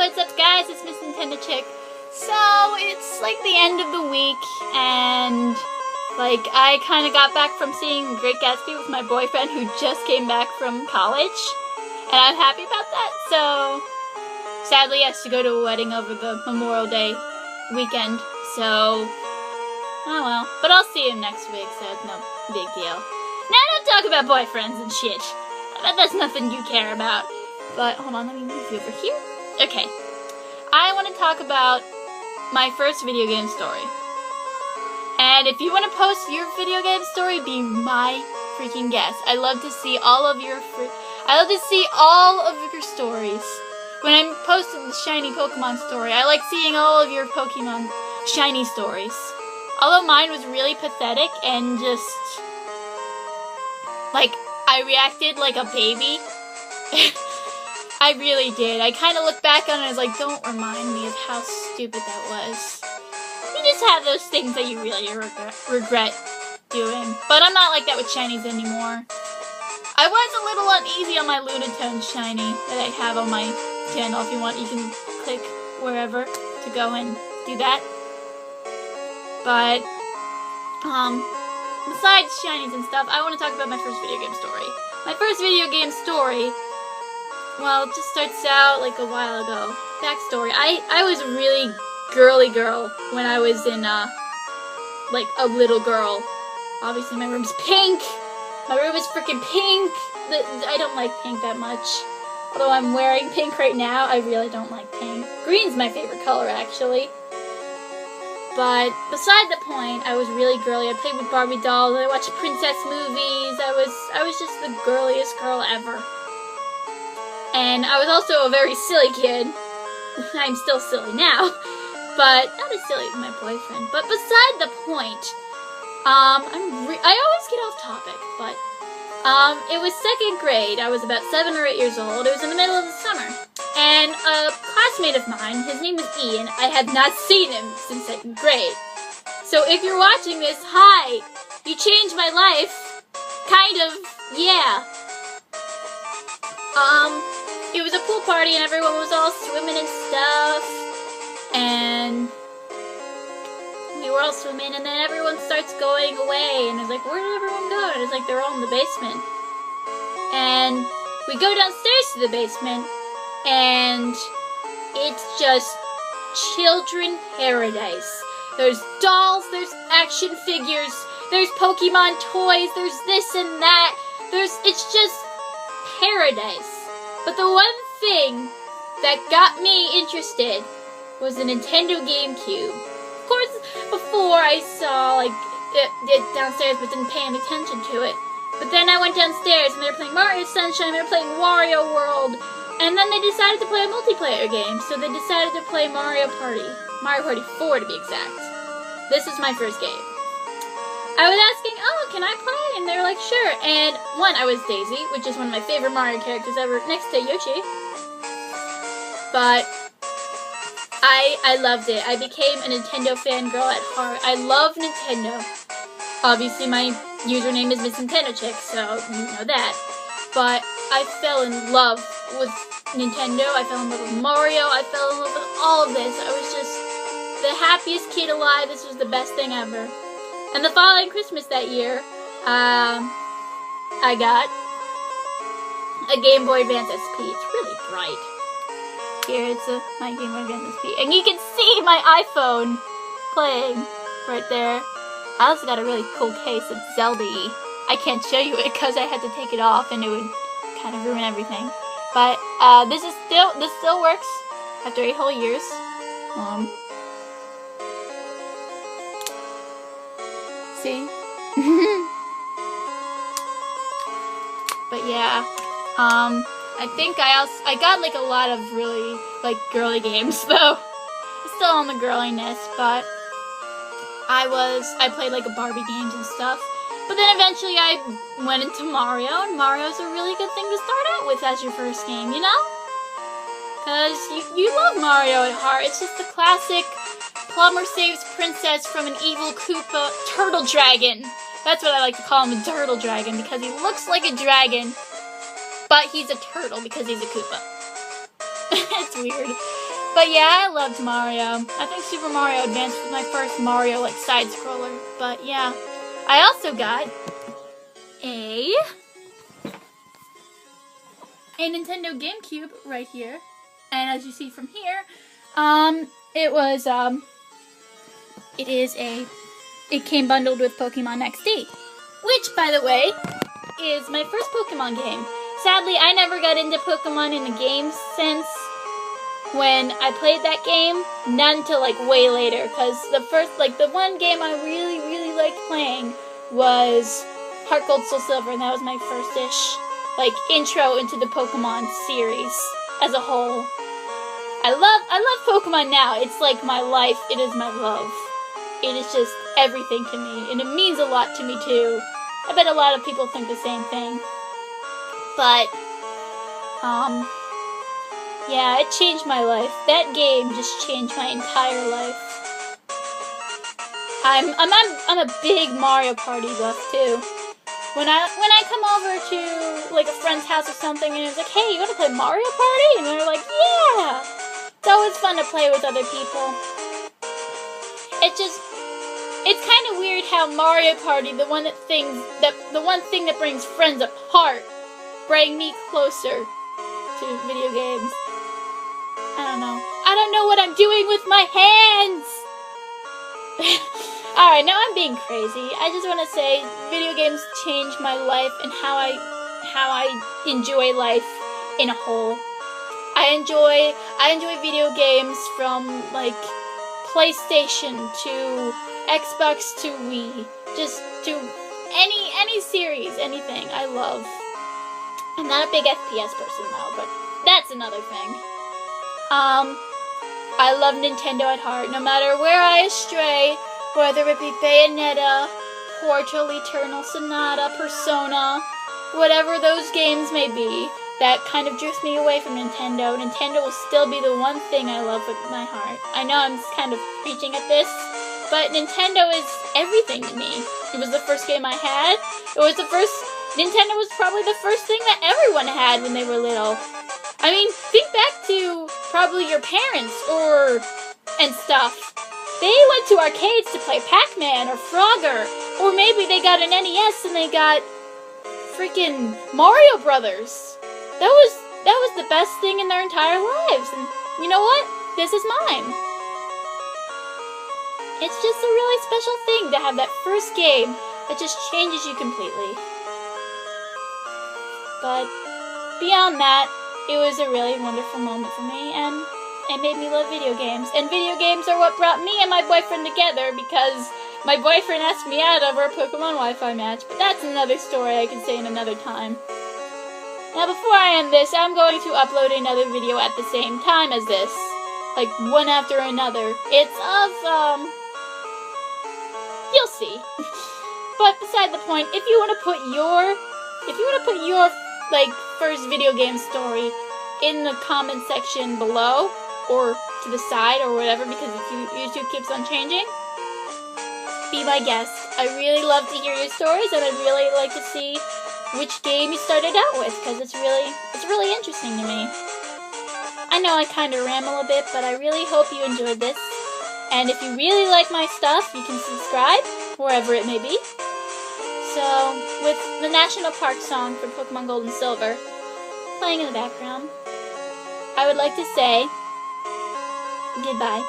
what's up guys, it's Miss Nintendo Chick. So, it's like the end of the week, and like I kind of got back from seeing The Great Gatsby with my boyfriend who just came back from college, and I'm happy about that. So, sadly he has to go to a wedding over the Memorial Day weekend, so oh well. But I'll see him next week, so it's no big deal. Now don't talk about boyfriends and shit. I bet that's nothing you care about. But hold on, let me move you over here. Okay, I want to talk about my first video game story. And if you want to post your video game story, be my freaking guest. I love to see all of your stories. When I posted the shiny Pokemon story, I like seeing all of your Pokemon shiny stories. Although mine was really pathetic and just like I reacted like a baby. I really did. I kind of looked back on it and I was like, don't remind me of how stupid that was. You just have those things that you really regret doing. But I'm not like that with shinies anymore. I was a little uneasy on my Lunatone shiny that I have on my channel. If you want, you can click wherever to go and do that. But, besides shinies and stuff, I want to talk about my first video game story. My first video game story, well, it just starts out like a while ago. Backstory, I was a really girly girl when I was in, like a little girl. Obviously my room's pink. My room is freaking pink. I don't like pink that much. Although I'm wearing pink right now, I really don't like pink. Green's my favorite color, actually. But beside the point, I was really girly. I played with Barbie dolls. I watched princess movies. I was just the girliest girl ever. And I was also a very silly kid. I'm still silly now, but not as silly as my boyfriend. But beside the point, I always get off topic, but it was second grade. I was about 7 or 8 years old. It was in the middle of the summer, and a classmate of mine, his name was Ian. I had not seen him since second grade. So if you're watching this, hi, you changed my life, kind of, yeah. It was a pool party and everyone was all swimming and stuff, and we were all swimming, and then everyone starts going away, and it's like, where did everyone go? And it's like, they're all in the basement. And we go downstairs to the basement, and it's just children paradise. There's dolls, there's action figures, there's Pokemon toys, there's this and that. It's just paradise. But the one thing that got me interested was the Nintendo GameCube. Of course, before I saw like it downstairs but didn't pay any attention to it. But then I went downstairs and they were playing Mario Sunshine, they were playing Wario World, and then they decided to play a multiplayer game, so they decided to play Mario Party 4 to be exact. This is my first game. I was asking, oh, can I play? And they were like, sure. And one, I was Daisy, which is one of my favorite Mario characters ever, next to Yoshi. But I loved it. I became a Nintendo fangirl at heart. I love Nintendo. Obviously, my username is Miss Nintendo Chick, so you know that. But I fell in love with Nintendo. I fell in love with Mario. I fell in love with all of this. I was just the happiest kid alive. This was the best thing ever. And the following Christmas that year, I got a Game Boy Advance SP. It's really bright. Here, it's my Game Boy Advance SP. And you can see my iPhone playing right there. I also got a really cool case of Zelda-y. I can't show you it because I had to take it off and it would kind of ruin everything. But this still works after 8 whole years. See? But yeah, I think I got like a lot of really like girly games though. It's still on the girliness, but I played like a Barbie games and stuff. But then eventually I went into Mario, and Mario's a really good thing to start out with as your first game, you know? Cause you love Mario at heart. It's just the classic plumber saves princess from an evil Koopa turtle dragon. That's what I like to call him, a turtle dragon, because he looks like a dragon, but he's a turtle because he's a Koopa. It's weird. But yeah, I loved Mario. I think Super Mario Advance was my first Mario, like, side-scroller. But yeah. I also got a Nintendo GameCube right here. And as you see from here, it came bundled with Pokemon XD. Which, by the way, is my first Pokemon game. Sadly, I never got into Pokemon in the games since when I played that game, not until like way later, because the one game I really, really liked playing was Heart Gold Soul Silver, and that was my first-ish, like, intro into the Pokemon series as a whole. I love Pokemon now. It's like my life. It is my love. It is just everything to me, and it means a lot to me too. I bet a lot of people think the same thing. But, yeah, it changed my life. That game just changed my entire life. I'm a big Mario Party buff too. When I come over to like a friend's house or something and it's like, hey, you want to play Mario Party? And they're like, yeah. It's always fun to play with other people. It's kind of weird how Mario Party, the one thing that brings friends apart, bring me closer to video games. I don't know what I'm doing with my hands. Alright, now I'm being crazy. I just want to say video games changed my life and how I enjoy life in a whole. I enjoy video games from like PlayStation to Xbox to Wii, just to any series, anything. I love. I'm not a big FPS person though, but that's another thing. I love Nintendo at heart, no matter where I stray, whether it be Bayonetta, Portal, Eternal Sonata, Persona, whatever those games may be, that kind of drifts me away from Nintendo. Nintendo will still be the one thing I love with my heart. I know I'm kind of preaching at this, but Nintendo is everything to me. It was the first game I had. Nintendo was probably the first thing that everyone had when they were little. I mean, think back to probably your parents and stuff. They went to arcades to play Pac-Man or Frogger, or maybe they got an NES and they got freaking Mario Brothers. That was the best thing in their entire lives, and you know what? This is mine. It's just a really special thing to have that first game that just changes you completely. But beyond that, it was a really wonderful moment for me, and it made me love video games. And video games are what brought me and my boyfriend together, because my boyfriend asked me out over a Pokemon Wi-Fi match. But that's another story I can say in another time. Now, before I end this, I'm going to upload another video at the same time as this. Like, one after another. It's of, you'll see. But beside the point, if you want to put your like, first video game story in the comment section below, or to the side, or whatever, because YouTube keeps on changing, be my guest. I really love to hear your stories, and I'd really like to see which game you started out with, because it's really interesting to me. I know I kind of ramble a bit, but I really hope you enjoyed this. And if you really like my stuff, you can subscribe, wherever it may be. So, with the National Park song for Pokemon Gold and Silver playing in the background, I would like to say goodbye.